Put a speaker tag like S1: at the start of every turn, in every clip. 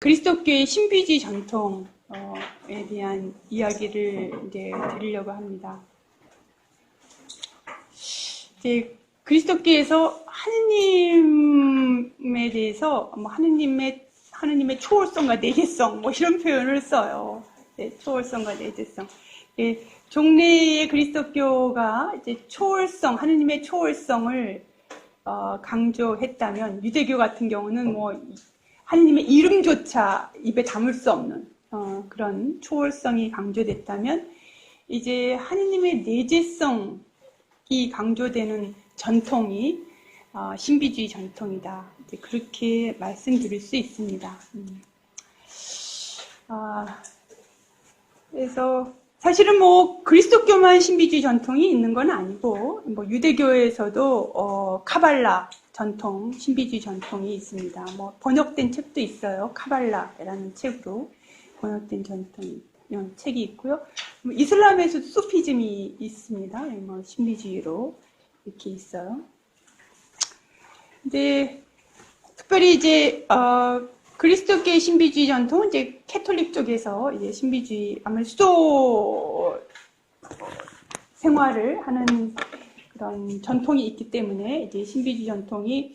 S1: 그리스도교의 신비주의 전통에 대한 이야기를 이제 드리려고 합니다. 이제 그리스도교에서 하느님에 대해서 하느님의 초월성과 내재성 이런 표현을 써요. 네, 초월성과 내재성. 네, 종래의 그리스도교가 이제 하느님의 초월성을 강조했다면, 유대교 같은 경우는 하느님의 이름조차 입에 담을 수 없는 그런 초월성이 강조됐다면, 이제 하느님의 내재성이 강조되는 전통이 신비주의 전통이다. 이제 그렇게 말씀드릴 수 있습니다. 그래서 사실은 그리스도교만 신비주의 전통이 있는 건 아니고, 유대교에서도 카발라 전통, 신비주의 전통이 있습니다. 번역된 책도 있어요. 카발라라는 책으로 번역된 이런 책이 있고요. 이슬람에서도 수피즘이 있습니다. 신비주의로 이렇게 있어요. 이제 특별히 이제 그리스도교의 신비주의 전통은 이제 캐톨릭 쪽에서 이제 신비주의 아무래도 수도 생활을 하는 그런 전통이 있기 때문에 이제 신비주의 전통이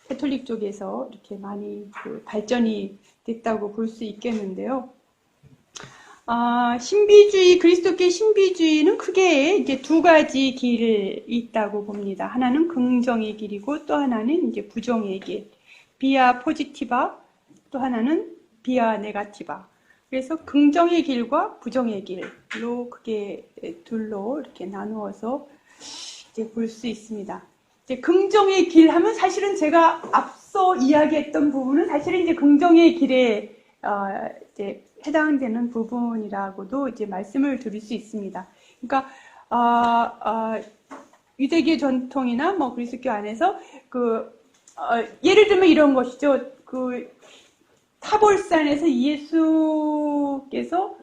S1: 캐톨릭 쪽에서 이렇게 많이 발전이 됐다고 볼 수 있겠는데요. 그리스도교의 신비주의는 크게 이제 두 가지 길이 있다고 봅니다. 하나는 긍정의 길이고 또 하나는 이제 부정의 길. 비아 포지티바, 또 하나는 비아 네가티바. 그래서 긍정의 길과 부정의 길로 크게 둘로 이렇게 나누어서 이제 볼 수 있습니다. 이제 긍정의 길 하면 사실은 제가 앞서 이야기했던 부분은 사실은 이제 긍정의 길에 이제 해당되는 부분이라고도 이제 말씀을 드릴 수 있습니다. 그러니까 유대교 전통이나 그리스도교 안에서 예를 들면 이런 것이죠. 타볼산에서 예수께서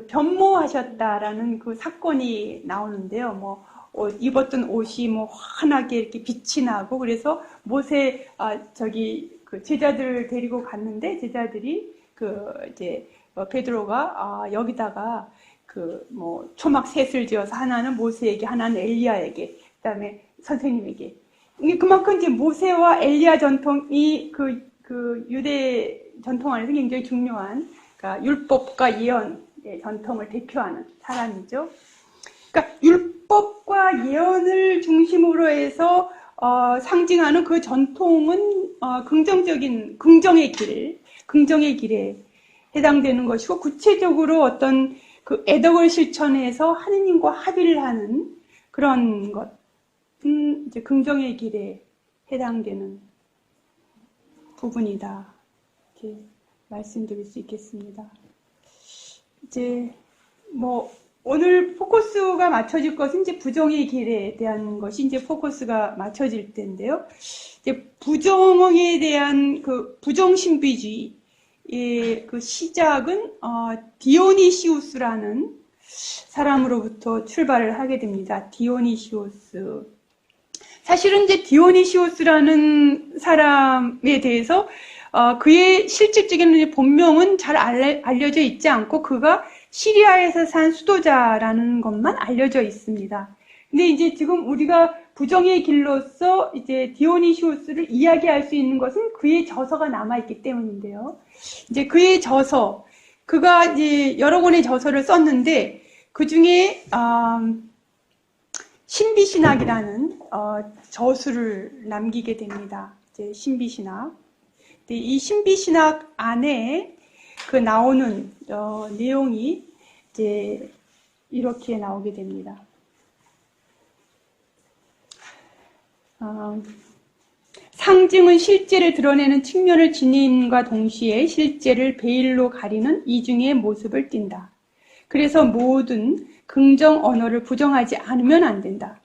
S1: 변모하셨다라는 그 사건이 나오는데요. 입었던 옷이 환하게 이렇게 빛이 나고, 그래서 모세 제자들을 데리고 갔는데, 제자들이 이제 베드로가 여기다가 초막 셋을 지어서 하나는 모세에게, 하나는 엘리야에게, 그다음에 선생님에게. 그만큼 이제 모세와 엘리야 전통이 유대 전통 안에서 굉장히 중요한, 그러니까 율법과 예언 전통을 대표하는 사람이죠. 그러니까 율법과 예언을 중심으로 해서 상징하는 그 전통은 긍정의 길에 해당되는 것이고, 구체적으로 어떤 애덕을 실천해서 하느님과 합의를 하는 그런 것은 이제 긍정의 길에 해당되는 부분이다. 이렇게 말씀드릴 수 있겠습니다. 이제 오늘 포커스가 맞춰질 것은 이제 부정의 길에 대한 것이 이제 포커스가 맞춰질 텐데요. 이제 부정에 대한 부정 신비주의의 시작은 디오니시우스라는 사람으로부터 출발을 하게 됩니다. 디오니시우스. 사실은 이제 디오니시우스라는 사람에 대해서 그의 실질적인 본명은 잘 알려져 있지 않고, 그가 시리아에서 산 수도자라는 것만 알려져 있습니다. 근데 이제 지금 우리가 부정의 길로서 이제 디오니시우스를 이야기할 수 있는 것은 그의 저서가 남아있기 때문인데요. 이제 그의 저서, 그가 이제 여러 권의 저서를 썼는데, 그 중에, 신비신학이라는, 저수를 남기게 됩니다. 이제 신비신학. 이 신비신학 안에 나오는 내용이 이제 이렇게 나오게 됩니다. 상징은 실제를 드러내는 측면을 지님과 동시에 실제를 베일로 가리는 이중의 모습을 띈다. 그래서 모든 긍정 언어를 부정하지 않으면 안 된다.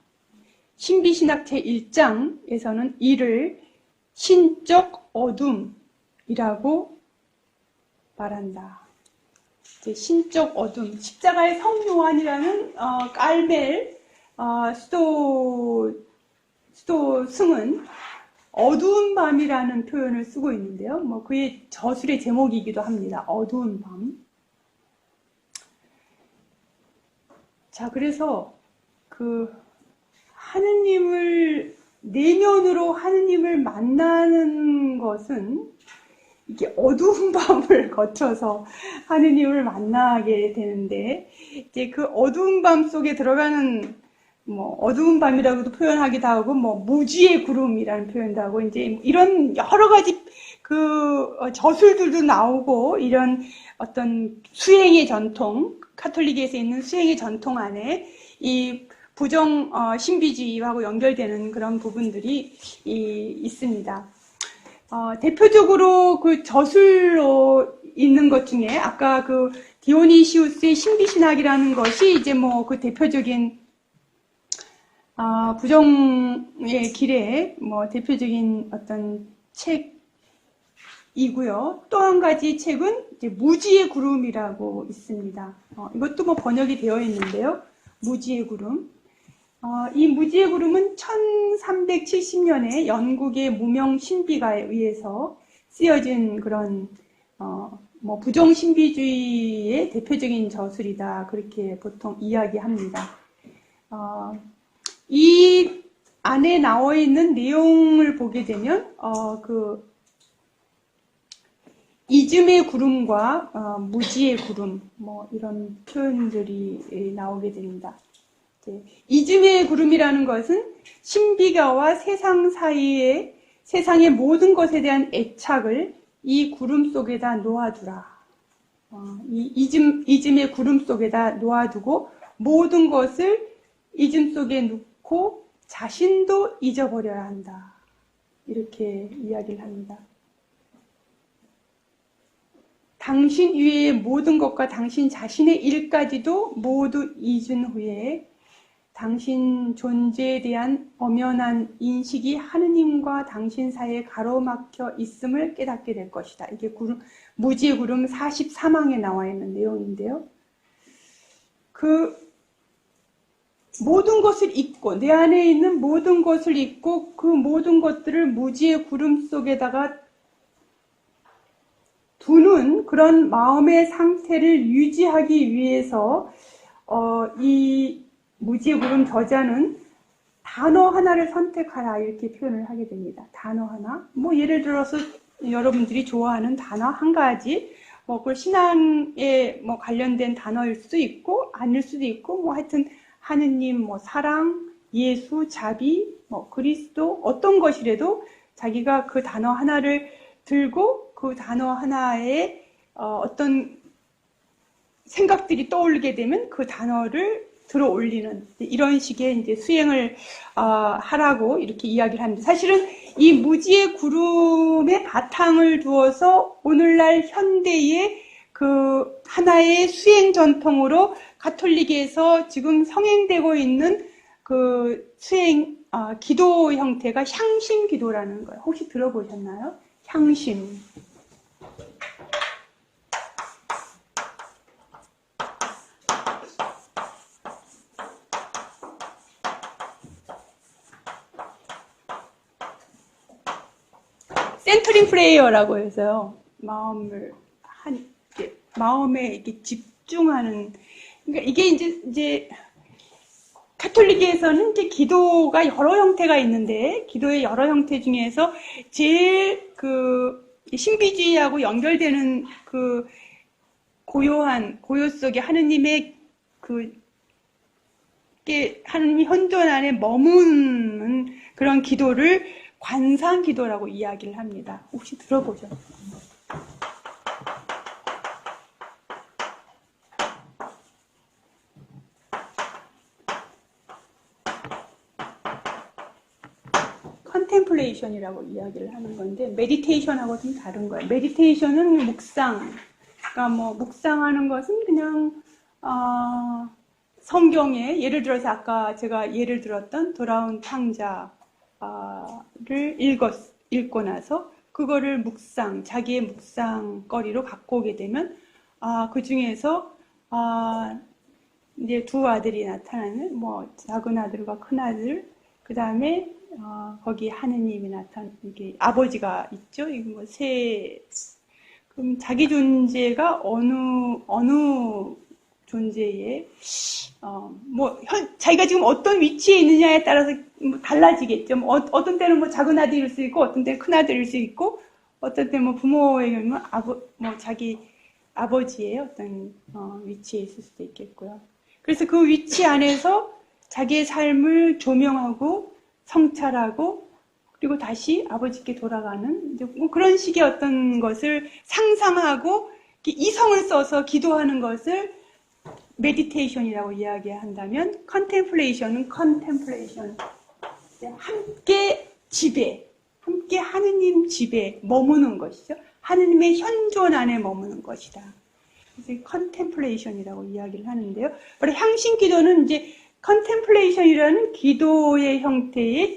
S1: 신비신학 제1장에서는 이를 신적 어둠이라고 말한다. 이제 신적 어둠, 십자가의 성요한이라는 깔멜 수도 승은 어두운 밤이라는 표현을 쓰고 있는데요. 뭐 그의 저술의 제목이기도 합니다. 어두운 밤. 자, 그래서 그 하느님을 내면으로 하느님을 만나는 것은 이게 어두운 밤을 거쳐서 하느님을 만나게 되는데, 이제 그 어두운 밤 속에 들어가는, 뭐 어두운 밤이라고도 표현하기도 하고, 뭐 무지의 구름이라는 표현도 하고, 이제 이런 여러 가지 그 저술들도 나오고, 이런 어떤 수행의 전통, 카톨릭에서 있는 수행의 전통 안에 이 부정 신비주의하고 연결되는 그런 부분들이 있습니다. 대표적으로 그 저술로 있는 것 중에 아까 그 디오니시우스의 신비신학이라는 것이 이제 뭐 그 대표적인 부정의 길의 뭐 대표적인 어떤 책이고요. 또 한 가지 책은 이제 무지의 구름이라고 있습니다. 이것도 뭐 번역이 되어 있는데요. 무지의 구름. 이 무지의 구름은 1370년에 영국의 무명 신비가에 의해서 쓰여진 그런 뭐 부정 신비주의의 대표적인 저술이다, 그렇게 보통 이야기합니다. 이 안에 나와 있는 내용을 보게 되면 그 이즘의 구름과 무지의 구름, 뭐 이런 표현들이 나오게 됩니다. 이즘의 구름이라는 것은 신비가와 세상 사이에 세상의 모든 것에 대한 애착을 이 구름 속에다 놓아두라. 이 이즘의 구름 속에다 놓아두고 모든 것을 이즘 속에 놓고 자신도 잊어버려야 한다. 이렇게 이야기를 합니다. 당신 위의 모든 것과 당신 자신의 일까지도 모두 잊은 후에 당신 존재에 대한 엄연한 인식이 하느님과 당신 사이에 가로막혀 있음을 깨닫게 될 것이다. 이게 무지의 구름 43항에 나와 있는 내용인데요. 그 모든 것을 잊고, 내 안에 있는 모든 것을 잊고 그 모든 것들을 무지의 구름 속에다가 두는 그런 마음의 상태를 유지하기 위해서 이 무지의 구름 저자는 단어 하나를 선택하라, 이렇게 표현을 하게 됩니다. 단어 하나. 뭐 예를 들어서 여러분들이 좋아하는 단어 한 가지, 뭐 그걸 신앙에 뭐 관련된 단어일 수도 있고 아닐 수도 있고, 뭐 하여튼 하느님, 뭐 사랑, 예수, 자비, 뭐 그리스도, 어떤 것이라도 자기가 그 단어 하나를 들고 그 단어 하나에 어떤 생각들이 떠오르게 되면 그 단어를 들어 올리는, 이런 식의 이제 수행을 하라고 이렇게 이야기를 합니다. 사실은 이 무지의 구름의 바탕을 두어서 오늘날 현대의 그 하나의 수행 전통으로 가톨릭에서 지금 성행되고 있는 그 수행 기도 형태가 향심 기도라는 거예요. 혹시 들어보셨나요? 향심. 센터링 프레이어라고 해서요. 마음에 이렇게 집중하는, 그러니까 이게 이제 카톨릭에서는 이제 기도가 여러 형태가 있는데, 기도의 여러 형태 중에서 제일 그 신비주의하고 연결되는 그 고요 속에 하느님의 하느님 현존 안에 머무는 그런 기도를 관상 기도라고 이야기를 합니다. 혹시 들어보셨나요? 컨템플레이션이라고 이야기를 하는 건데, 메디테이션하고 좀 다른 거예요. 메디테이션은 묵상, 그러니까 뭐 묵상하는 것은 그냥 성경에 예를 들어서 아까 제가 예를 들었던 돌아온 탕자를 읽고 나서 그거를 자기의 묵상거리로 갖고 오게 되면 그 중에서 이제 두 아들이 나타나는, 뭐 작은 아들과 큰 아들, 그 다음에 거기 하느님이 이게 아버지가 있죠. 이거 뭐 그럼 자기 존재가 어느 존재에, 자기가 지금 어떤 위치에 있느냐에 따라서 뭐 달라지겠죠. 어떤 때는 뭐 작은 아들일 수 있고, 어떤 때는 큰 아들일 수 있고, 어떤 때는 뭐 부모의 경우는 자기 아버지의 어떤, 위치에 있을 수도 있겠고요. 그래서 그 위치 안에서 자기의 삶을 조명하고, 성찰하고, 그리고 다시 아버지께 돌아가는, 이제 뭐 그런 식의 어떤 것을 상상하고, 이성을 써서 기도하는 것을 메디테이션이라고 이야기한다면, 컨템플레이션은 컨템플레이션. 함께 함께 하느님 집에 머무는 것이죠. 하느님의 현존 안에 머무는 것이다. 그래서 컨템플레이션이라고 이야기를 하는데요. 바로 향신 기도는 이제 컨템플레이션이라는 기도의 형태의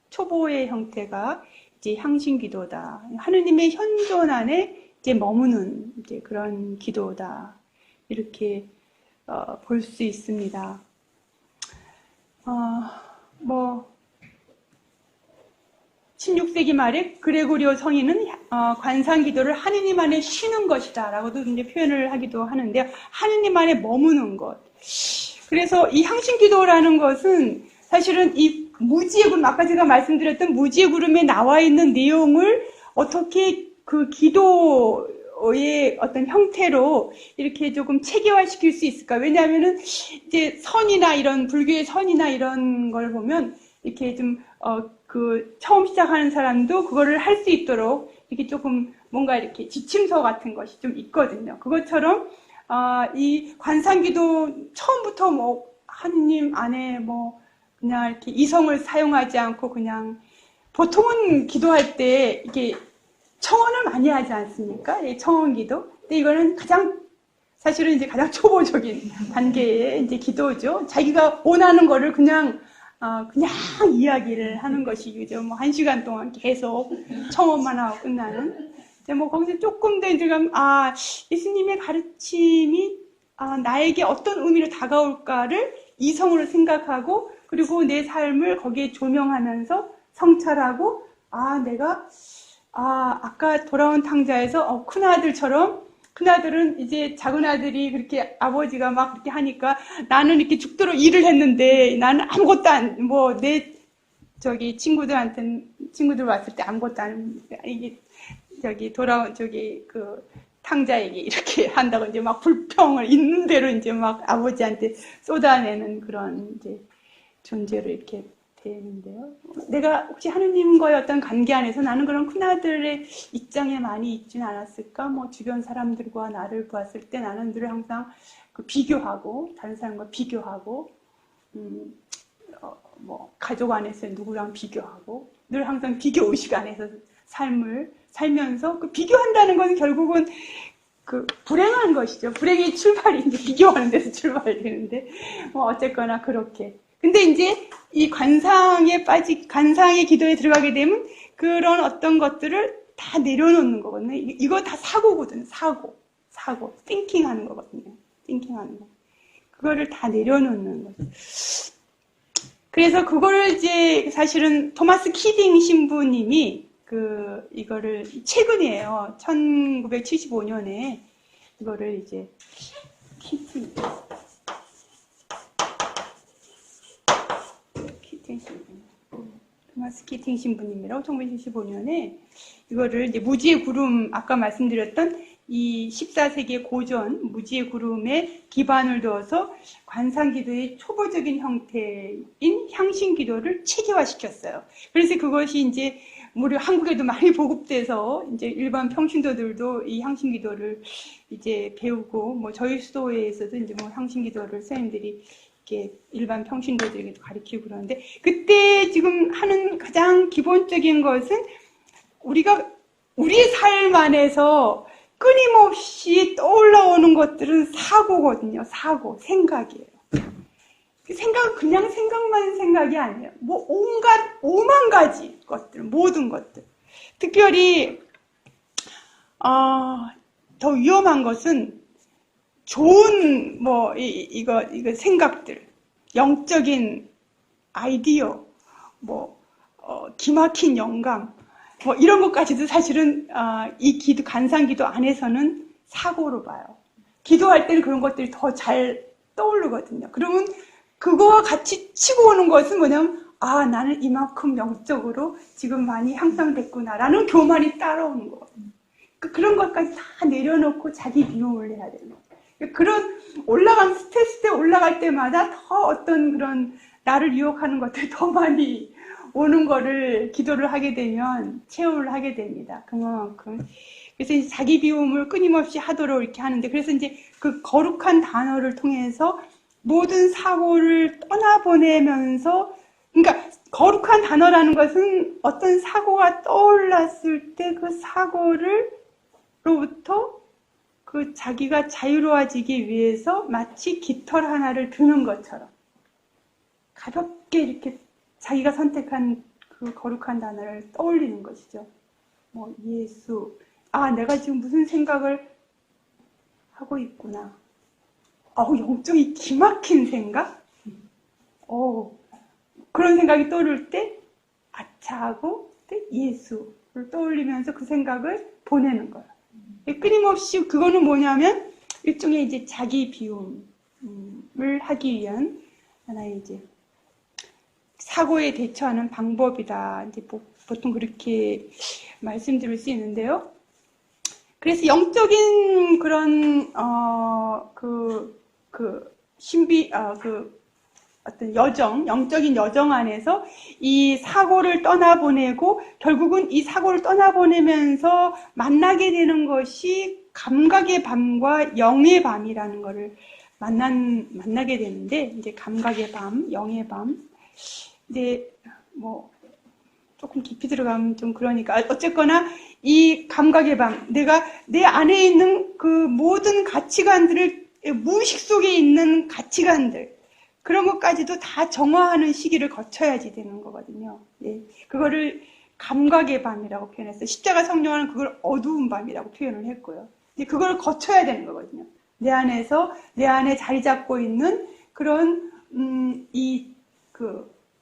S1: 초보의 형태가 이제 향신 기도다. 하느님의 현존 안에 이제 머무는 이제 그런 기도다. 이렇게 볼 수 있습니다. 16세기 말에 그레고리오 성인은 관상 기도를 하느님 안에 쉬는 것이다 라고도 이제 표현을 하기도 하는데요. 하느님 안에 머무는 것. 그래서 이 향신 기도라는 것은 사실은 이 무지의 구름, 아까 제가 말씀드렸던 무지의 구름에 나와 있는 내용을 어떻게 그 기도의 어떤 형태로 이렇게 조금 체계화시킬 수 있을까? 왜냐하면은 이제 선이나 이런 불교의 선이나 이런 걸 보면 이렇게 좀 처음 시작하는 사람도 그거를 할 수 있도록 이렇게 조금 뭔가 이렇게 지침서 같은 것이 좀 있거든요. 그것처럼 이 관상기도 처음부터 뭐 하느님 안에 뭐 그냥 이렇게 이성을 사용하지 않고 그냥 보통은 기도할 때 이게 청원을 많이 하지 않습니까? 이 청원기도. 근데 이거는 사실은 이제 가장 초보적인 단계의 이제 기도죠. 자기가 원하는 거를 그냥 이야기를 하는 것이죠. 뭐 1시간 동안 계속 청원만 하고 끝나는. 뭐 거기서 조금 더 이제 예수님의 가르침이 나에게 어떤 의미로 다가올까를 이성으로 생각하고, 그리고 내 삶을 거기에 조명하면서 성찰하고, 내가 아까 돌아온 탕자에서 큰아들은 이제 작은 아들이 그렇게 아버지가 막 그렇게 하니까 나는 이렇게 죽도록 일을 했는데 나는 아무것도 친구들 왔을 때 아무것도 이게 그 탕자에게 이렇게 한다고 이제 막 불평을 있는 대로 이제 막 아버지한테 쏟아내는 그런 이제 존재로 이렇게 되는데요. 내가 혹시 하느님과의 어떤 관계 안에서 나는 그런 큰아들의 입장에 많이 있지는 않았을까? 뭐 주변 사람들과 나를 보았을 때 나는 늘 항상 비교하고, 다른 사람과 비교하고, 가족 안에서 누구랑 비교하고, 늘 항상 비교의식 안에서 삶을 살면서 비교한다는 건 결국은 불행한 것이죠. 불행의 출발이 이제 비교하는 데서 출발이 되는데, 어쨌거나 그렇게. 근데 이제 이 관상의 기도에 들어가게 되면 그런 어떤 것들을 다 내려놓는 거거든요. 이거 다 사고거든요. 사고. thinking 하는 거거든요. thinking 하는 거. 그거를 다 내려놓는 거죠. 그래서 그거를 이제 사실은 토마스 키딩 신부님이 이거를 최근이에요. 1975년에 이거를 이제 토마스 키팅 신부님이라고 1975년에 이거를 이제 무지의 구름, 아까 말씀드렸던 이 14세기의 고전 무지의 구름에 기반을 두어서 관상기도의 초보적인 형태인 향신기도를 체계화시켰어요. 그래서 그것이 이제 우리 한국에도 많이 보급돼서 이제 일반 평신도들도 이 향신기도를 이제 배우고, 뭐 저희 수도회에서도 이제 뭐 향신기도를 선생님들이 이렇게 일반 평신도들에게도 가르치고 그러는데, 그때 지금 하는 가장 기본적인 것은 우리가 우리의 삶 안에서 끊임없이 떠올라오는 것들은 사고거든요. 생각이에요. 생각은 그냥 생각이 아니에요. 뭐 오만 가지 것들, 모든 것들. 특별히 더 위험한 것은 좋은 이거 생각들, 영적인 아이디어, 기막힌 영감, 이런 것까지도 사실은 이 간상기도 안에서는 사고로 봐요. 기도할 때는 그런 것들이 더 잘 떠오르거든요. 그러면 그거와 같이 치고 오는 것은 뭐냐면 나는 이만큼 영적으로 지금 많이 향상됐구나라는 교만이 따라오는 거거든요. 그런 것까지 다 내려놓고 자기 비움을 해야 되는 거예요. 그런 스트레스 때 올라갈 때마다 더 어떤 그런 나를 유혹하는 것들이 더 많이 오는 거를 기도를 하게 되면 체험을 하게 됩니다. 그만큼. 그래서 이제 자기 비움을 끊임없이 하도록 이렇게 하는데, 그래서 이제 그 거룩한 단어를 통해서 모든 사고를 떠나보내면서, 그러니까 거룩한 단어라는 것은 어떤 사고가 떠올랐을 때 그 사고로부터 그 자기가 자유로워지기 위해서 마치 깃털 하나를 드는 것처럼 가볍게 이렇게 자기가 선택한 그 거룩한 단어를 떠올리는 것이죠. 예수. 내가 지금 무슨 생각을 하고 있구나. 영적이 기막힌 생각? 그런 생각이 떠오를 때, 아차하고 예수를 떠올리면서 그 생각을 보내는 거예요. 끊임없이 그거는 뭐냐면, 일종의 이제 자기 비움을 하기 위한 하나의 이제 사고에 대처하는 방법이다. 이제 보통 그렇게 말씀드릴 수 있는데요. 그래서 영적인 그런 어떤 영적인 여정 안에서 이 사고를 떠나보내고 결국은 이 사고를 떠나보내면서 만나게 되는 것이 감각의 밤과 영의 밤이라는 거를 만나게 되는데, 이제 감각의 밤, 영의 밤. 이제 조금 깊이 들어가면 좀 그러니까 어쨌거나 이 감각의 밤, 내가 내 안에 있는 그 모든 가치관들을, 무의식 속에 있는 가치관들, 그런 것까지도 다 정화하는 시기를 거쳐야지 되는 거거든요. 그거를 감각의 밤이라고 표현했어요. 십자가 성령은 그걸 어두운 밤이라고 표현을 했고요. 그걸 거쳐야 되는 거거든요. 내 안에 자리 잡고 있는 그런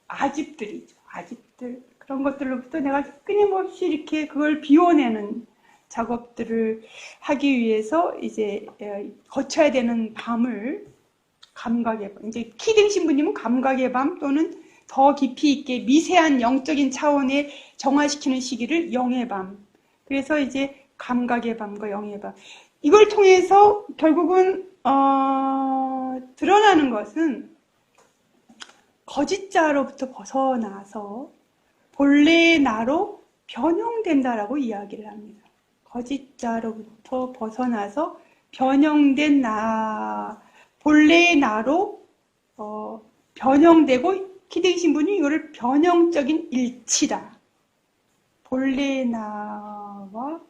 S1: 아집들이죠. 아집들. 그런 것들로부터 내가 끊임없이 이렇게 그걸 비워내는 작업들을 하기 위해서 이제 거쳐야 되는 밤을 감각의 밤. 이제 키딩 신부님은 감각의 밤 또는 더 깊이 있게 미세한 영적인 차원에 정화시키는 시기를 영의 밤. 그래서 이제 감각의 밤과 영의 밤. 이걸 통해서 결국은 드러나는 것은 거짓자로부터 벗어나서 본래의 나로 변형된다라고 이야기를 합니다. 거짓자로부터 벗어나서 변형된 본래의 나로 변형되고, 키딩 신부는 이거를 변형적인 일치다. 본래의 나와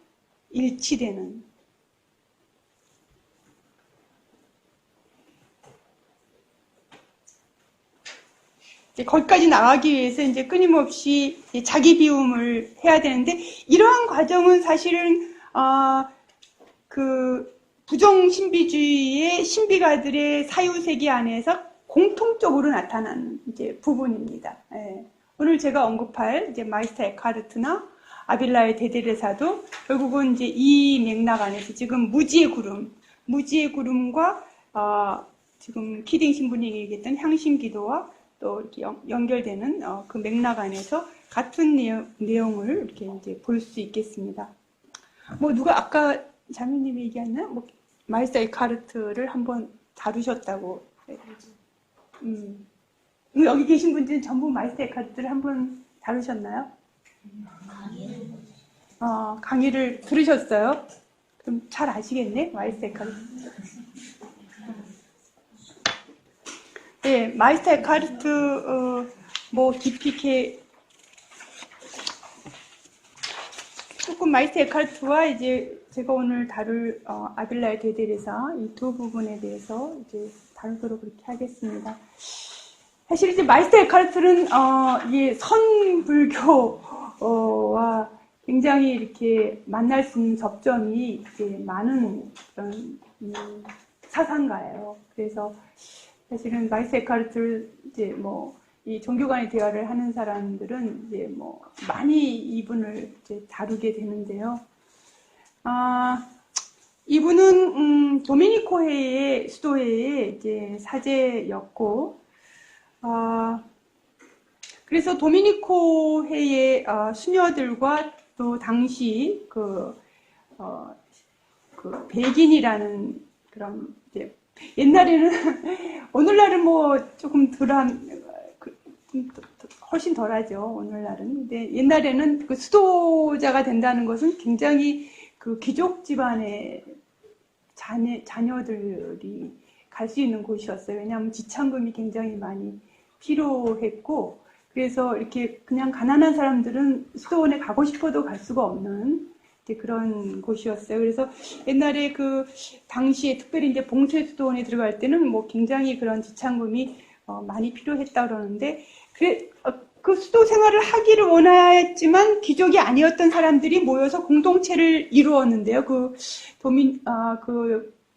S1: 일치되는. 거기까지 나가기 위해서 이제 끊임없이 자기 비움을 해야 되는데, 이러한 과정은 사실은 그 부정 신비주의의 신비가들의 사유세계 안에서 공통적으로 나타나는 이제 부분입니다. 오늘 제가 언급할 이제 마이스터 에카르트나 아빌라의 대대레사도 결국은 이제 이 맥락 안에서 지금 무지의 구름과 지금 키딩 신부님이 얘기했던 향신기도와 또 이렇게 연결되는 그 맥락 안에서 같은 내용을 이렇게 이제 볼 수 있겠습니다. 누가 아까 자매님이 얘기했나? 마이스터 에카르트를 한번 다루셨다고. 여기 계신 분들은 전부 마이스터 에카르트를 한번 다루셨나요? 강의를 들으셨어요? 그럼 잘 아시겠네, 마이스터 에카르트. 마이스터 에카르트, 깊이 이렇게, 조금 마이스터 에카르트와 이제 제가 오늘 다룰, 아빌라의 대대레사, 이 두 부분에 대해서 이제 다루도록 그렇게 하겠습니다. 사실 이제 마이스터 에카르트는, 선불교와 굉장히 이렇게 만날 수 있는 접점이 이제 많은 그런, 사상가예요. 그래서, 사실은 마이스터 에카르트를 이제 이 종교 간의 대화를 하는 사람들은 이제 뭐 많이 이분을 이제 다루게 되는데요. 이분은 도미니코회의 수도회의 이제 사제였고, 그래서 도미니코회의 수녀들과 또 당시 그 백인이라는 그런 이제 옛날에는 오늘날은 뭐 조금 훨씬 덜하죠. 오늘날은. 근데 옛날에는 그 수도자가 된다는 것은 굉장히 그 귀족 집안의 자녀들이 갈 수 있는 곳이었어요. 왜냐하면 지참금이 굉장히 많이 필요했고, 그래서 이렇게 그냥 가난한 사람들은 수도원에 가고 싶어도 갈 수가 없는 그런 곳이었어요. 그래서 옛날에 그 당시에 특별히 이제 봉쇄 수도원에 들어갈 때는 뭐 굉장히 그런 지참금이 많이 필요했다 그러는데, 그 수도 생활을 하기를 원했지만 귀족이 아니었던 사람들이 모여서 공동체를 이루었는데요. 그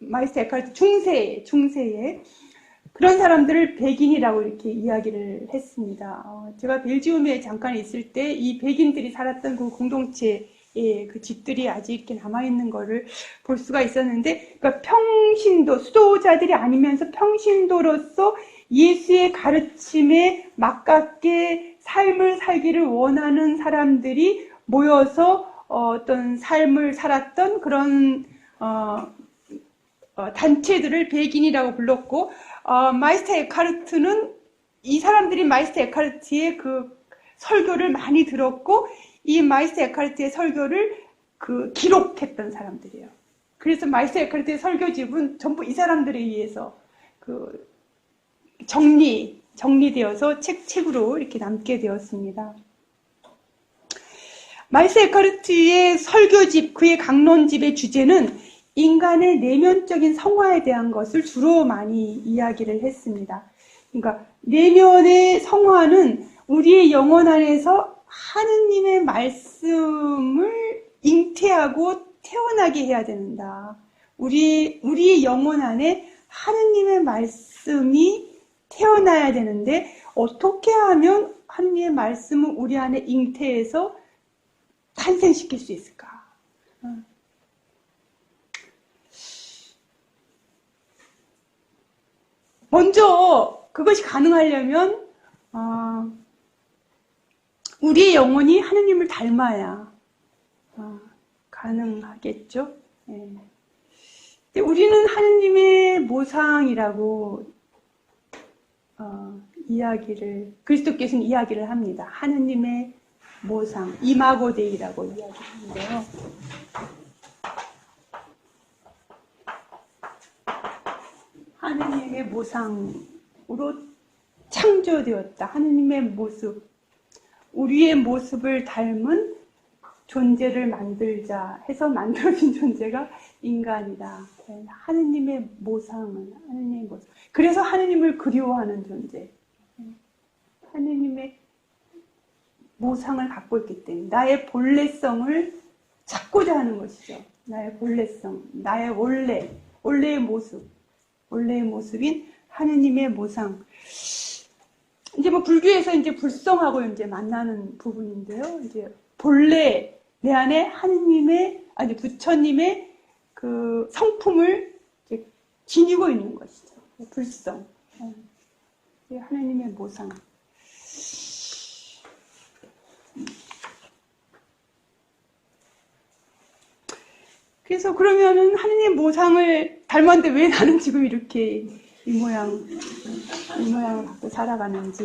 S1: 마이스터 에카르트 중세에 그런 사람들을 백인이라고 이렇게 이야기를 했습니다. 제가 벨지움에 잠깐 있을 때 이 백인들이 살았던 그 공동체의 그 집들이 아직 이렇게 남아있는 거를 볼 수가 있었는데, 그러니까 평신도, 수도자들이 아니면서 평신도로서 예수의 가르침에 맞게 삶을 살기를 원하는 사람들이 모여서 어떤 삶을 살았던 그런 단체들을 백인이라고 불렀고, 마이스터 에카르트는 이 사람들이 마이스터 에카르트의 그 설교를 많이 들었고, 이 마이스터 에카르트의 설교를 그 기록했던 사람들이에요. 그래서 마이스터 에카르트의 설교집은 전부 이 사람들에 의해서 그 정리되어서 책으로 이렇게 남게 되었습니다. 마이스터 에카르트의 설교집, 그의 강론집의 주제는 인간의 내면적인 성화에 대한 것을 주로 많이 이야기를 했습니다. 그러니까 내면의 성화는 우리의 영혼 안에서 하느님의 말씀을 잉태하고 태어나게 해야 된다. 우리의 영혼 안에 하느님의 말씀이 태어나야 되는데, 어떻게 하면 하느님의 말씀을 우리 안에 잉태해서 탄생시킬 수 있을까? 먼저 그것이 가능하려면 우리의 영혼이 하느님을 닮아야 가능하겠죠. 예. 근데 우리는 하느님의 모상이라고 그리스도께서는 이야기를 합니다. 하느님의 모상, 이마고데이라고 이야기하는데요. 하느님의 모상으로 창조되었다. 하느님의 모습, 우리의 모습을 닮은 존재를 만들자 해서 만들어진 존재가 인간이다. 하느님의 모상은 하느님의 모상. 그래서 하느님을 그리워하는 존재. 하느님의 모상을 갖고 있기 때문에 나의 본래성을 찾고자 하는 것이죠. 나의 본래성, 나의 원래의 모습인 하느님의 모상. 이제 뭐 불교에서 이제 불성하고 이제 만나는 부분인데요. 이제 본래 내 안에 부처님의 그 성품을 이제 지니고 있는 것이죠. 불성. 하느님의 모상. 그래서 그러면은 하느님 모상을 닮았는데 왜 나는 지금 이렇게 이 모양을 갖고 살아가는지.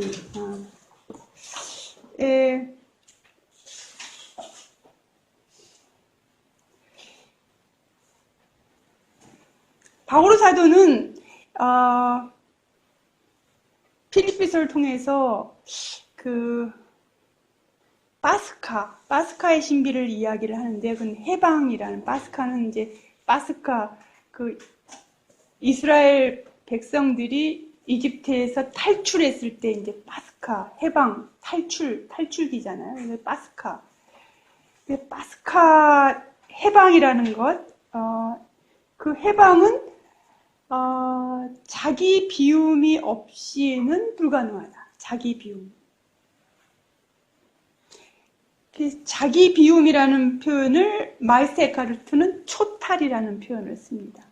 S1: 바오로 사도는 필리피서를 통해서 그 파스카의 신비를 이야기를 하는데, 그건 해방이라는, 파스카는 이제 그 이스라엘 백성들이 이집트에서 탈출했을 때 이제 파스카, 해방, 탈출기잖아요. 그래서 파스카 해방이라는 것, 그 해방은 자기 비움이 없이는 불가능하다. 자기 비움. 자기 비움이라는 표현을 마이스터 에카르트는 초탈이라는 표현을 씁니다.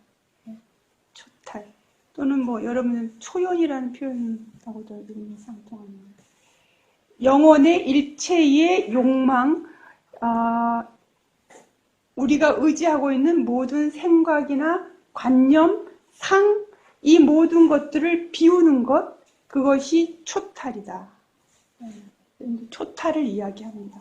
S1: 초탈. 또는 뭐 여러분은 초연이라는 표현하고도 이름이 상통합니다. 영혼의 일체의 욕망, 우리가 의지하고 있는 모든 생각이나 관념, 상, 이 모든 것들을 비우는 것, 그것이 초탈이다. 초탈을 이야기합니다.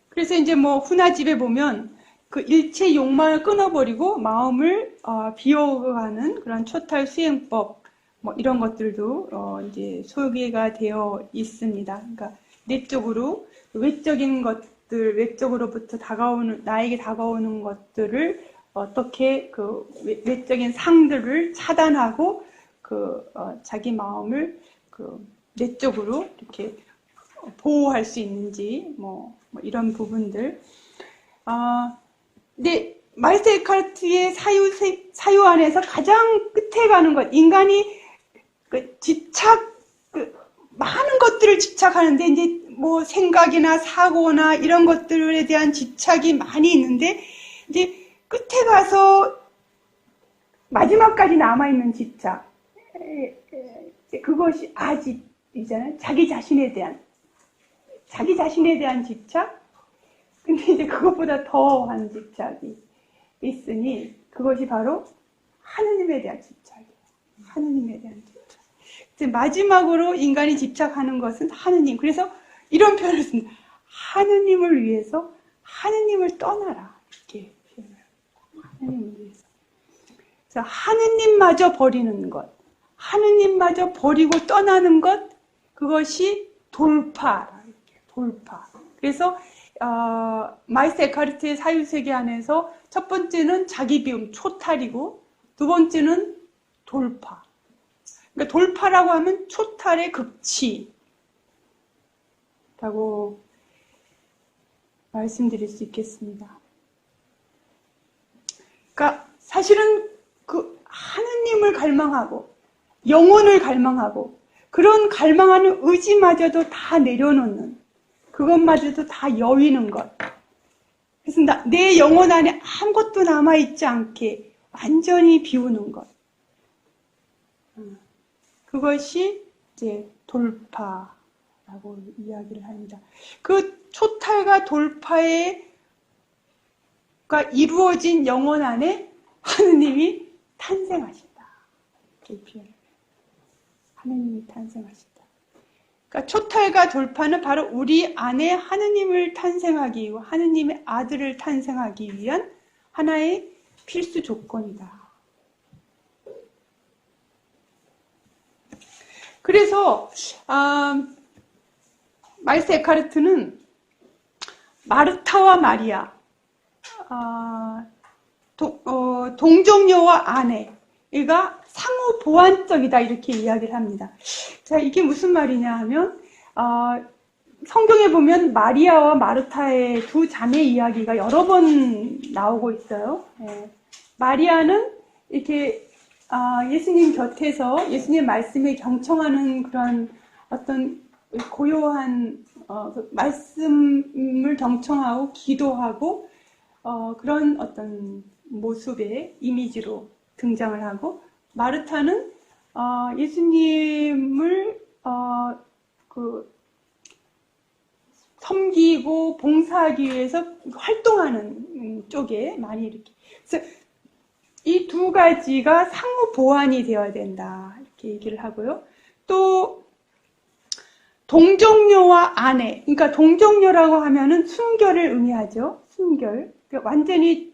S1: 그래서 이제 뭐 훈화집에 보면 그 일체 욕망을 끊어버리고 마음을 비워가는 그런 초탈 수행법, 뭐 이런 것들도 이제 소개가 되어 있습니다. 그러니까 내적으로 외적인 것들, 외적으로부터 나에게 다가오는 것들을 어떻게 그 외적인 상들을 차단하고 자기 마음을 내적으로 이렇게 보호할 수 있는지 뭐 이런 부분들. 근데 마이스터 에카르트의 사유 안에서 가장 끝에 가는 것, 인간이 많은 것들을 집착하는데 이제 뭐 생각이나 사고나 이런 것들에 대한 집착이 많이 있는데 이제 끝에 가서 마지막까지 남아있는 집착, 그것이 아직이잖아요. 자기 자신에 대한 집착. 근데 이제 그것보다 더한 집착이 있으니 그것이 바로 하느님에 대한 집착이에요. 하느님에 대한 집착. 마지막으로 인간이 집착하는 것은 하느님. 그래서 이런 표현을 씁니다. 하느님을 위해서 하느님을 떠나라. 이렇게 표현해요. 하느님을 위해서. 그래서 하느님마저 버리는 것, 하느님마저 버리고 떠나는 것, 그것이 돌파. 그래서 마이스터 에카르트의 사유세계 안에서 첫 번째는 자기 비움, 초탈이고 두 번째는 돌파. 그러니까 돌파라고 하면 초탈의 극치라고 말씀드릴 수 있겠습니다. 그러니까 사실은 그 하느님을 갈망하고 영혼을 갈망하고 그런 갈망하는 의지마저도 다 내려놓는, 그것마저도 다 여위는 것. 그래서 내 영혼 안에 아무것도 남아있지 않게 완전히 비우는 것. 그것이 이제 돌파라고 이야기를 합니다. 그 초탈과 돌파가 이루어진 영혼 안에 하느님이 탄생하신다. 이렇게 표현해요. 하느님이 탄생하신다. 그러니까 초탈과 돌파는 바로 우리 안에 하느님을 탄생하기 위해, 하느님의 아들을 탄생하기 위한 하나의 필수 조건이다. 그래서 마이스터 에카르트는 마르타와 마리아, 동정녀와 아내가 상호 보완적이다 이렇게 이야기를 합니다. 자, 이게 무슨 말이냐 하면 성경에 보면 마리아와 마르타의 두 자매 이야기가 여러 번 나오고 있어요. 마리아는 이렇게 예수님 곁에서 예수님 말씀에 경청하는 그런 어떤 고요한 말씀을 경청하고 기도하고 그런 어떤 모습의 이미지로 등장을 하고, 마르타는 예수님을 섬기고 봉사하기 위해서 활동하는 쪽에 많이 이렇게. 그래서 이 두 가지가 상호 보완이 되어야 된다 이렇게 얘기를 하고요. 또 동정녀와 아내, 그러니까 동정녀라고 하면은 순결을 의미하죠. 순결, 그러니까 완전히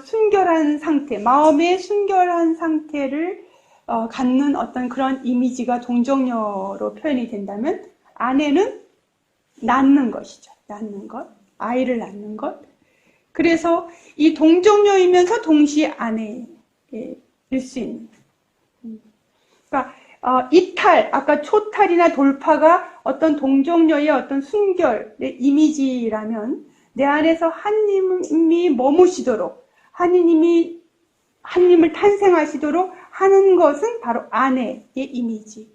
S1: 순결한 상태, 마음의 순결한 상태를 갖는 어떤 그런 이미지가 동정녀로 표현이 된다면, 아내는 낳는 것이죠. 낳는 것, 아이를 낳는 것. 그래서 이 동정녀이면서 동시에 아내일 수 있는. 그러니까 이탈, 아까 초탈이나 돌파가 어떤 동정녀의 어떤 순결의 이미지라면, 내 안에서 하느님이 머무시도록, 하느님을 탄생하시도록 하는 것은 바로 아내의 이미지.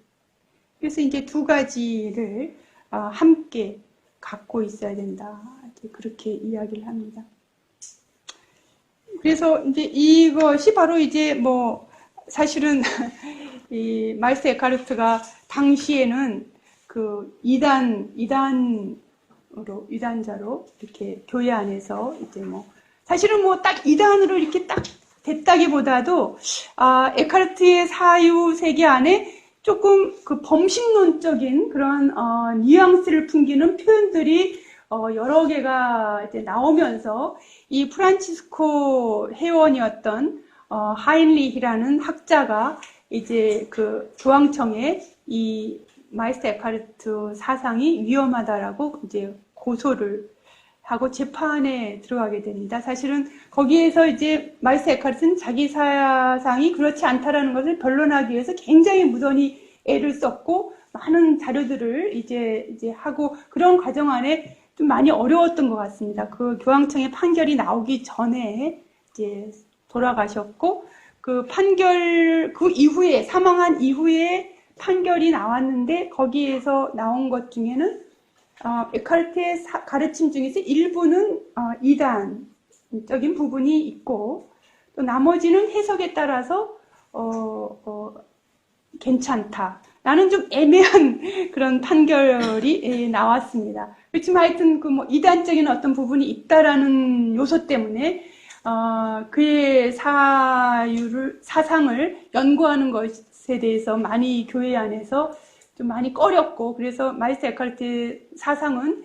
S1: 그래서 이제 두 가지를 함께 갖고 있어야 된다. 그렇게 이야기를 합니다. 그래서 이제 이것이 바로 이제 뭐 사실은 이 말세 에카르트가 당시에는 그 이단자로 이렇게 교회 안에서 이제 뭐 사실은 뭐 딱 이단으로 이렇게 딱 됐다기보다도 에카르트의 사유 세계 안에 조금 그 범신론적인 그런 뉘앙스를 풍기는 표현들이 여러 개가 이제 나오면서 이 프란치스코 회원이었던 하인리히라는 학자가 이제 그 교황청에 이 마이스터 에카르트 사상이 위험하다라고 이제 고소를 하고 재판에 들어가게 됩니다. 사실은 거기에서 이제 마이스터 에카르트는 자기 사상이 그렇지 않다라는 것을 변론하기 위해서 굉장히 무던히 애를 썼고 많은 자료들을 이제 하고 그런 과정 안에 좀 많이 어려웠던 것 같습니다. 그 교황청의 판결이 나오기 전에 이제 돌아가셨고 그 판결 그 이후에 사망한 이후에 판결이 나왔는데 거기에서 나온 것 중에는 에카르트의 가르침 중에서 일부는 이단적인 부분이 있고 또 나머지는 해석에 따라서 괜찮다. 나는 좀 애매한 그런 판결이 나왔습니다. 그렇지만 하여튼 그 뭐 이단적인 어떤 부분이 있다라는 요소 때문에 그의 사상을 연구하는 것에 대해서 많이 교회 안에서 좀 많이 꺼렸고 그래서 마이스터 에카르트의 사상은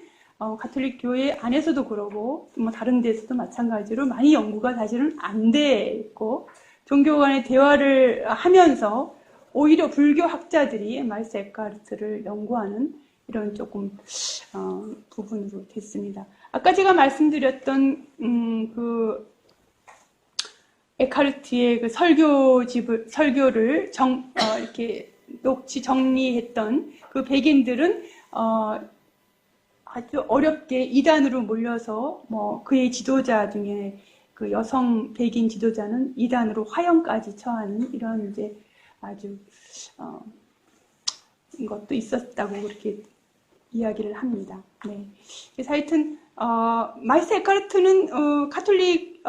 S1: 가톨릭 교회 안에서도 그러고 뭐 다른 데서도 마찬가지로 많이 연구가 사실은 안 돼 있고 종교 간의 대화를 하면서 오히려 불교 학자들이 마이스터 에카르트를 연구하는 이런 조금 부분으로 됐습니다. 아까 제가 말씀드렸던 그 에카르트의 그 설교를 이렇게 녹취 정리했던 그 백인들은 아주 어렵게 이단으로 몰려서 뭐 그의 지도자 중에 그 여성 백인 지도자는 이단으로 화형까지 처하는 이런 이제 아주 것도 있었다고 그렇게 이야기를 합니다. 네. 그래서 하여튼 마이스터 에카르트는 가톨릭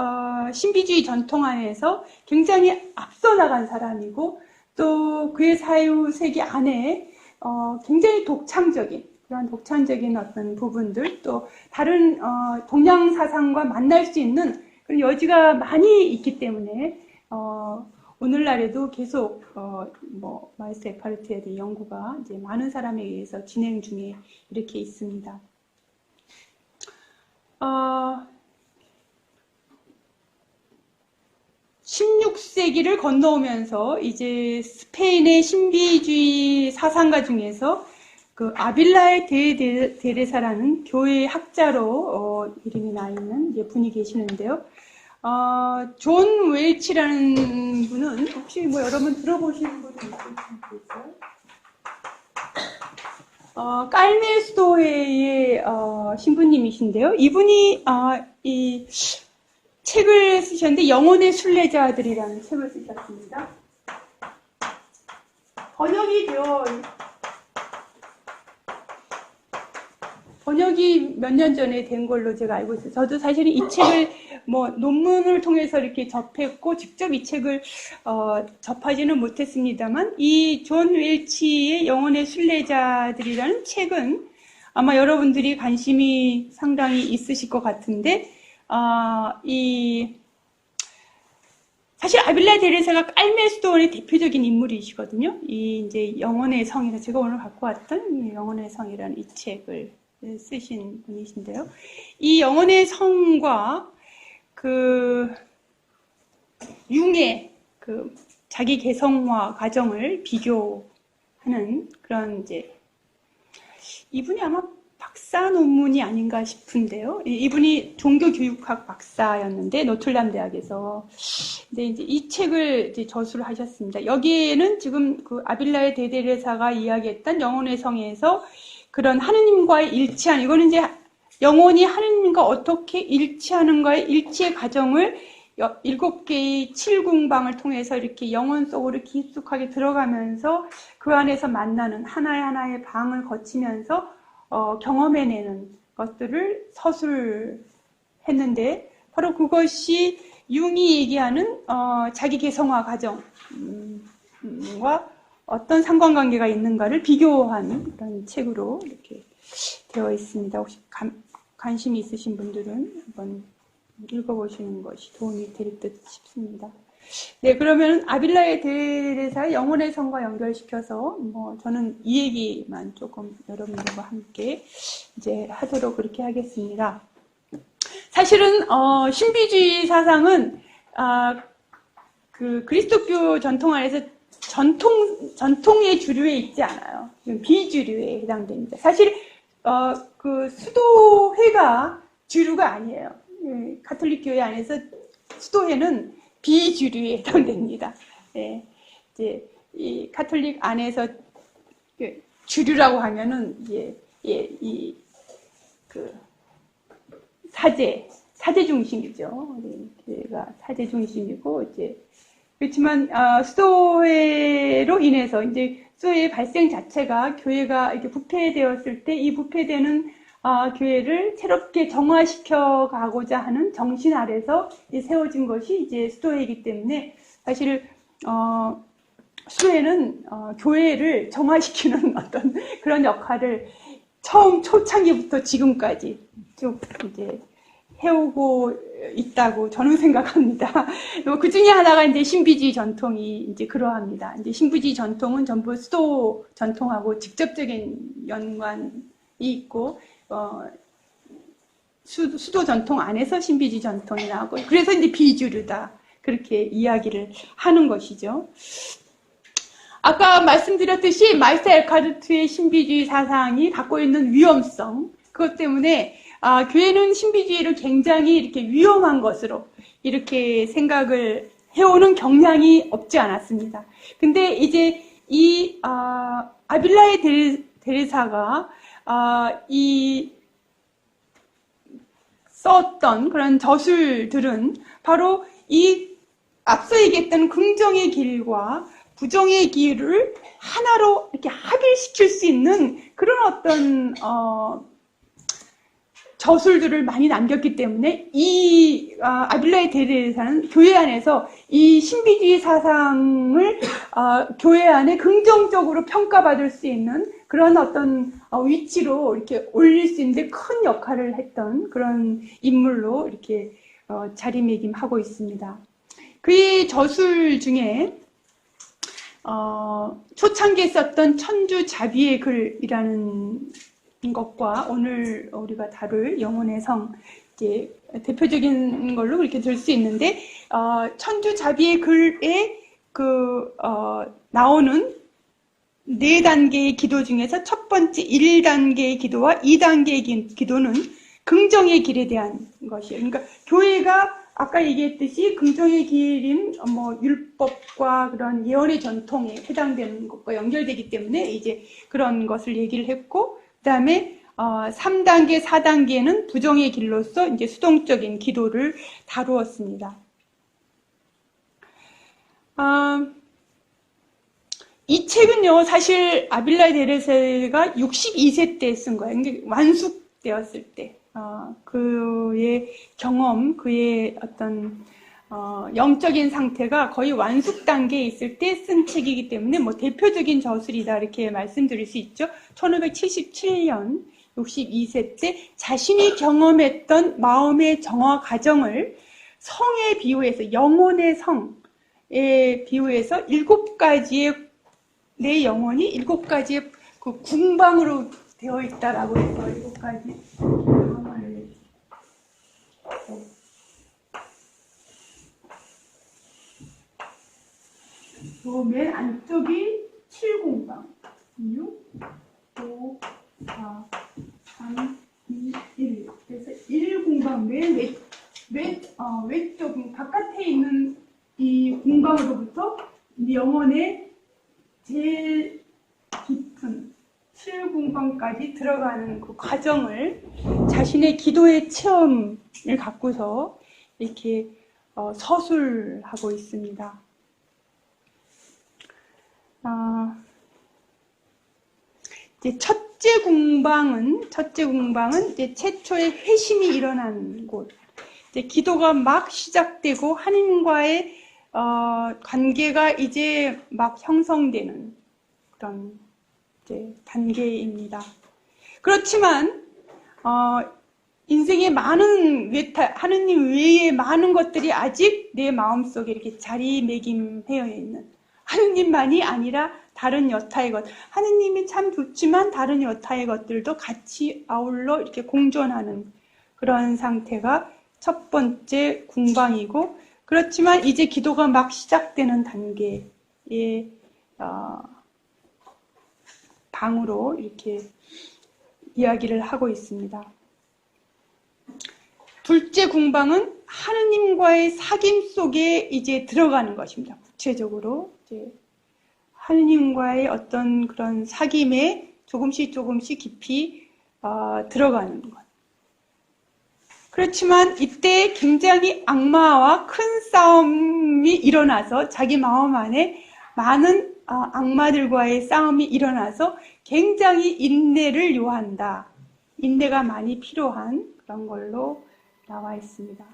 S1: 신비주의 전통 안에서 굉장히 앞서 나간 사람이고 또 그의 사유 세계 안에 굉장히 그런 독창적인 어떤 부분들 또 다른 동양 사상과 만날 수 있는 그런 여지가 많이 있기 때문에 오늘날에도 계속 뭐 마이스터 에카르트에 대한 연구가 이제 많은 사람에 의해서 진행 중에 이렇게 있습니다. 16세기를 건너오면서 이제 스페인의 신비주의 사상가 중에서 그 아빌라의 데레사라는 교회 학자로 이름이 나 있는 이제 분이 계시는데요. 존 웰치라는 분은 혹시 뭐 여러분 들어보신 분이 있을까요? 깔메스도의 신부님이신데요. 이분이 이 책을 쓰셨는데 영혼의 순례자들이라는 책을 쓰셨습니다. 번역이 몇 년 전에 된 걸로 제가 알고 있어요. 저도 사실은 이 책을 뭐 논문을 통해서 이렇게 접했고 직접 이 책을 접하지는 못했습니다만 이 존 웰치의 영혼의 순례자들이라는 책은 아마 여러분들이 관심이 상당히 있으실 것 같은데 사실 아빌라 데레사가 깔메스도원의 대표적인 인물이시거든요. 이 이제 영혼의 성이라 제가 오늘 갖고 왔던 영혼의 성이라는 이 책을 쓰신 분이신데요. 이 영혼의 성과 그 융의 그 자기 개성화 과정을 비교하는 그런 이제 이분이 아마 박사 논문이 아닌가 싶은데요. 이분이 종교교육학 박사였는데 노틀담 대학에서 근데 이제 이 책을 이제 저술을 하셨습니다. 여기에는 지금 그 아빌라의 데데레사가 이야기했던 영혼의 성에서 그런 하느님과의 일치한 이거는 이제 영혼이 하느님과 어떻게 일치하는가의 일치의 과정을 7개의 7궁방을 통해서 이렇게 영혼 속으로 깊숙하게 들어가면서 그 안에서 만나는 하나의 방을 거치면서 경험해내는 것들을 서술했는데, 바로 그것이 융이 얘기하는 자기 개성화 과정과 어떤 상관관계가 있는가를 비교한 그런 책으로 이렇게 되어 있습니다. 혹시 관심이 있으신 분들은 한번 읽어보시는 것이 도움이 될 듯 싶습니다. 네, 그러면 아빌라의 데레사 영혼의 성과 연결시켜서 저는 이 얘기만 조금 여러분들과 함께 이제 하도록 그렇게 하겠습니다. 사실은 신비주의 사상은 그 그리스도교 전통 안에서 전통의 주류에 있지 않아요. 비주류에 해당됩니다. 사실 그 수도회가 주류가 아니에요. 가톨릭 교회 안에서 수도회는 비주류에 해당됩니다. 예, 이제 이 가톨릭 안에서 주류라고 하면은 그 사제 중심이죠. 교회가 사제 중심이고 이제 그렇지만 수도회로 인해서 이제 수도회의 발생 자체가 교회가 이렇게 부패되었을 때 이 부패되는 교회를 새롭게 정화시켜 가고자 하는 정신 아래서 세워진 것이 이제 수도회이기 때문에 사실 수도회는 교회를 정화시키는 어떤 그런 역할을 처음 초창기부터 지금까지 쭉 이제 해오고 있다고 저는 생각합니다. 그 중에 하나가 이제 신비주의 전통이 이제 그러합니다. 이제 신비주의 전통은 전부 수도 전통하고 직접적인 연관이 있고, 수도 전통 안에서 신비주의 전통이 나오고, 그래서 이제 비주류다. 그렇게 이야기를 하는 것이죠. 아까 말씀드렸듯이 마이스터 엘카르트의 신비주의 사상이 갖고 있는 위험성, 그것 때문에 교회는 신비주의를 굉장히 이렇게 위험한 것으로 이렇게 생각을 해오는 경향이 없지 않았습니다. 근데 이제 이 아빌라의 데레사가 이 썼던 그런 저술들은 바로 이 앞서 얘기했던 긍정의 길과 부정의 길을 하나로 이렇게 합일시킬 수 있는 그런 어떤 저술들을 많이 남겼기 때문에 이 아빌라의 데레사는 교회 안에서 이 신비주의 사상을 교회 안에 긍정적으로 평가받을 수 있는 그런 어떤 위치로 이렇게 올릴 수 있는데 큰 역할을 했던 그런 인물로 이렇게 자리매김하고 있습니다. 그의 저술 중에 초창기에 썼던 천주자비의 글이라는 것과 오늘 우리가 다룰 영혼의 성, 이제 대표적인 걸로 그렇게 들 수 있는데, 천주자비의 글에 나오는 4단계의 기도 중에서 첫 번째 1단계의 기도와 2단계의 기도는 긍정의 길에 대한 것이에요. 그러니까 교회가 아까 얘기했듯이 긍정의 길인 율법과 그런 예언의 전통에 해당되는 것과 연결되기 때문에 이제 그런 것을 얘기를 했고, 그 다음에 3단계, 4단계는 부정의 길로서 이제 수동적인 기도를 다루었습니다. 이 책은요, 사실 아빌라의 데레사가 62세 때 쓴 거예요. 그러니까 완숙되었을 때. 그의 경험, 그의 어떤 영적인 상태가 거의 완숙 단계에 있을 때 쓴 책이기 때문에 대표적인 저술이다 이렇게 말씀드릴 수 있죠. 1577년 62세 때 자신이 경험했던 마음의 정화 과정을 성에 비유해서, 영혼의 성에 비유해서 7가지의 내 영혼이 7가지의 그 궁방으로 되어 있다라고 해서 7가지 맨 안쪽이 7궁방 6, 5, 4, 3, 2, 1 그래서 1궁방 맨 외쪽 바깥에 있는 이 궁방으로부터 영혼의 제일 깊은 7궁방까지 들어가는 그 과정을 자신의 기도의 체험을 갖고서 이렇게 서술하고 있습니다. 이제 첫째 궁방은 이제 최초의 회심이 일어난 곳. 이제 기도가 막 시작되고 하나님과의 관계가 이제 막 형성되는 그런 이제 단계입니다. 그렇지만 인생의 많은 하느님 외에 많은 것들이 아직 내 마음속에 이렇게 자리매김하여 있는, 하느님만이 아니라 다른 여타의 것, 하느님이 참 좋지만 다른 여타의 것들도 같이 아울러 이렇게 공존하는 그런 상태가 첫 번째 궁방이고, 그렇지만 이제 기도가 막 시작되는 단계의 방으로 이렇게 이야기를 하고 있습니다. 둘째 궁방은 하느님과의 사귐 속에 이제 들어가는 것입니다. 구체적으로 이제 하느님과의 어떤 그런 사귐에 조금씩 깊이 들어가는 것. 그렇지만 이때 굉장히 악마와 큰 싸움이 일어나서 자기 마음 안에 많은 악마들과의 싸움이 일어나서 굉장히 인내를 요한다. 인내가 많이 필요한 그런 걸로 나와 있습니다.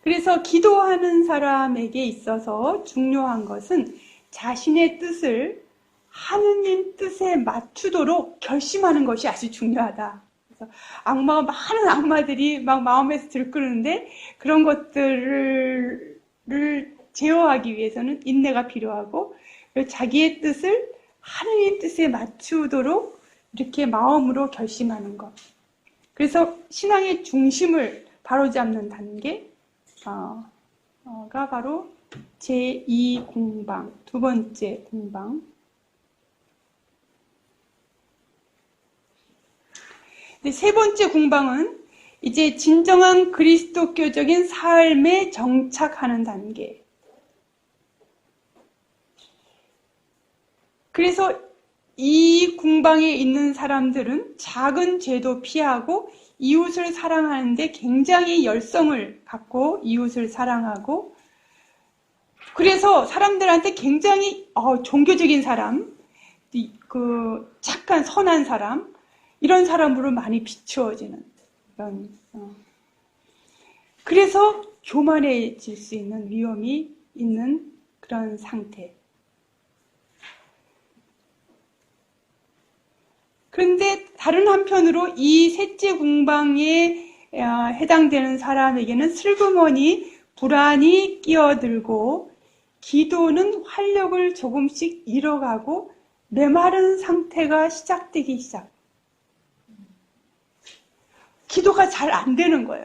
S1: 그래서 기도하는 사람에게 있어서 중요한 것은 자신의 뜻을 하느님 뜻에 맞추도록 결심하는 것이 아주 중요하다. 그래서 많은 악마들이 막 마음에서 들끓는데 그런 것들을 제어하기 위해서는 인내가 필요하고, 자기의 뜻을 하느님 뜻에 맞추도록 이렇게 마음으로 결심하는 것. 그래서 신앙의 중심을 바로잡는 단계가 바로 제2궁방, 두 번째 궁방. 세 번째 궁방은 이제 진정한 그리스도교적인 삶에 정착하는 단계. 그래서 이 궁방에 있는 사람들은 작은 죄도 피하고 이웃을 사랑하는데 굉장히 열성을 갖고 이웃을 사랑하고, 그래서 사람들한테 굉장히 종교적인 사람, 착한 선한 사람, 이런 사람으로 많이 비추어지는 그런. 그래서 교만해질 수 있는 위험이 있는 그런 상태. 그런데 다른 한편으로 이 셋째 궁방에 해당되는 사람에게는 슬그머니 불안이 끼어들고 기도는 활력을 조금씩 잃어가고 메마른 상태가 시작되기 시작. 기도가 잘 안 되는 거예요.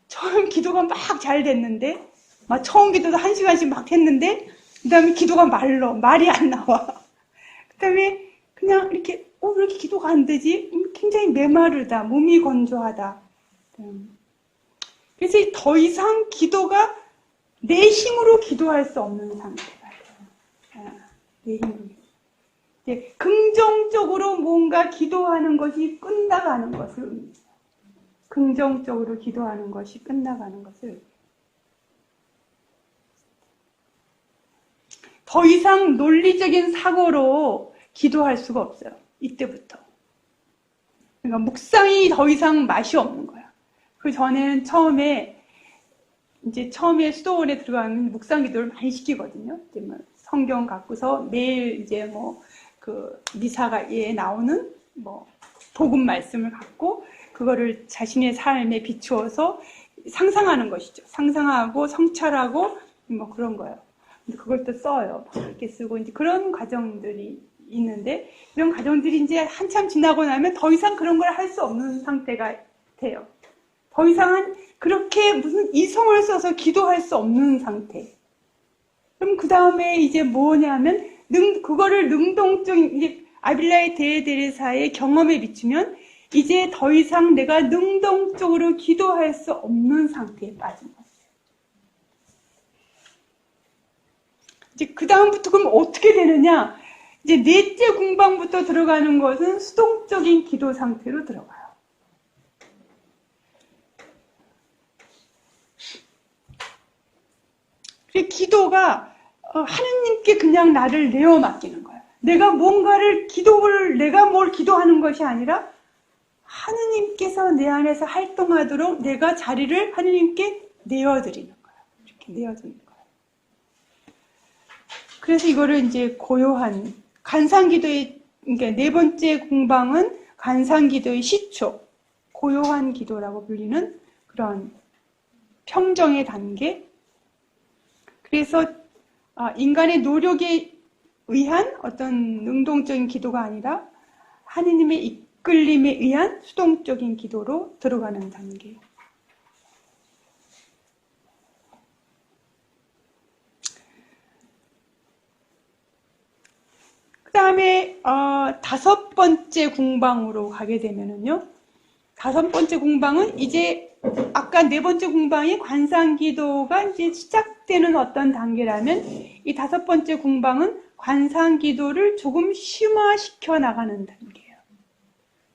S1: 처음 기도가 막 잘 됐는데, 처음 기도도 1시간씩 막 했는데, 그 다음에 기도가 말이 안 나와. 그 다음에 그냥 이렇게 왜 이렇게 기도가 안 되지? 굉장히 메마르다, 몸이 건조하다. 그래서 더 이상 기도가 내 힘으로 기도할 수 없는 상태가 돼요. 내 힘으로. 긍정적으로 뭔가 기도하는 것이 끝나가는 것을 의미해요. 긍정적으로 기도하는 것이 끝나가는 것을. 더 이상 논리적인 사고로 기도할 수가 없어요. 이때부터. 그러니까 묵상이 더 이상 맛이 없는 거야. 그 전에는 처음에 수도원에 들어가면 묵상 기도를 많이 시키거든요. 이제 성경 갖고서 매일 이제 미사가에 나오는 복음 말씀을 갖고 그거를 자신의 삶에 비추어서 상상하는 것이죠. 상상하고 성찰하고 그런 거예요. 근데 그걸 또 써요. 이렇게 쓰고 이제 그런 과정들이 있는데, 이런 과정들이 이제 한참 지나고 나면 더 이상 그런 걸 할 수 없는 상태가 돼요. 더 이상은 그렇게 무슨 이성을 써서 기도할 수 없는 상태. 그럼 그 다음에 이제 뭐냐면 그거를 능동적인 이제 아빌라의 데레사의 경험에 비추면 이제 더 이상 내가 능동적으로 기도할 수 없는 상태에 빠진 거예요. 이제 그 다음부터 그럼 어떻게 되느냐? 이제 넷째 궁방부터 들어가는 것은 수동적인 기도 상태로 들어가요. 그 기도가 하느님께 그냥 나를 내어 맡기는 거야. 내가 내가 뭘 기도하는 것이 아니라 하느님께서 내 안에서 활동하도록 내가 자리를 하느님께 내어드리는 거야. 이렇게 내어드리는 거야. 그래서 이거를 이제 고요한 간상기도의, 그러니까 네 번째 공방은 간상기도의 시초, 고요한 기도라고 불리는 그런 평정의 단계. 그래서 인간의 노력에 의한 어떤 능동적인 기도가 아니라 하느님의 이끌림에 의한 수동적인 기도로 들어가는 단계. 그 다음에 다섯 번째 공방으로 가게 되면은요, 다섯 번째 공방은 이제 아까 네 번째 공방이 관상기도가 이제 시작되는 어떤 단계라면, 이 다섯 번째 공방은 관상기도를 조금 심화시켜 나가는 단계.